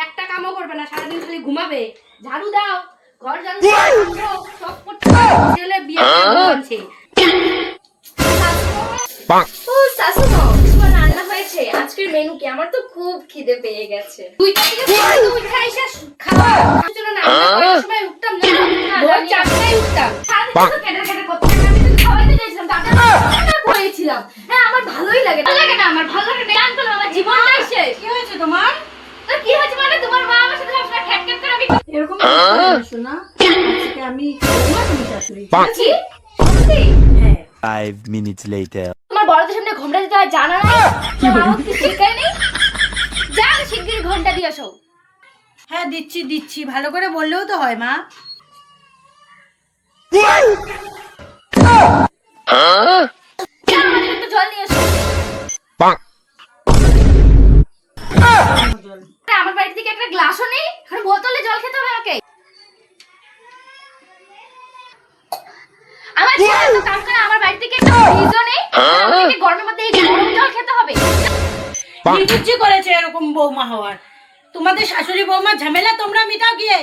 একটা কামও করবে না, সারাদিন খালি ঘুমাবে। ঝাড়ু দাও, ঘর ঝাড়ু দাও, সব করতে ছেলে বিয়ে করছে। ও শাশুমা, তোমার রান্না হয়েছে? আজকের মেনু কি? আমার তো খুব খিদে পেয়ে গেছে। দুইটা থেকে উঠে এসে খাওয়া জন্য না, আমি সময় উঠতাম না, ভোর 4টায় উঠতাম। সারাদিন কেটে কেটে করতে আমি তো খাওয়াইতে যাইছিলাম, তাতে রান্না করেছিলাম। হ্যাঁ আমার ভালোই লাগে, ভালো লাগে না, আমার ভালো লাগে না, জানতো না আমার জীবনটাই শেষ। কি হয়েছে তোমার? তো কি হয়েছে মানে তোমার মা আমার সাথে সবসময় খ্যাট খ্যাট করে আমি এরকম শোনা, আজকে আমি খাবো না, তুমি শাশুড়ি। কি সত্যি? হ্যাঁ 5 minutes later. তোমার বড়দের সামনে ঘোমটা দিতে হয় জানা নাই? আমার কি শিখায় নেই? যাও শিগগির ঘন্টা দিয়ে আসো। হ্যাঁ দিচ্ছি দিচ্ছি, ভালো করে বললেও তো হয় মা। যাও আমাদের একটু জল নিয়ে এসো। আমার বাড়ি থেকে একটা গ্লাসও নেই, এখন বোতলে জল খেতে হবে আমাকে। আমার ছেলে তো কাম করে, আমার বাড়ি থেকে একটা ফ্রিজও নেই, আমাকে গরমের মধ্যে এই গরম জল খেতে হবে। নিকুচি করেছে এরকম বৌমা হওয়ার। তোমাদের শাশুড়ি বৌমা ঝামেলা তোমরা মিটাও গিয়ে।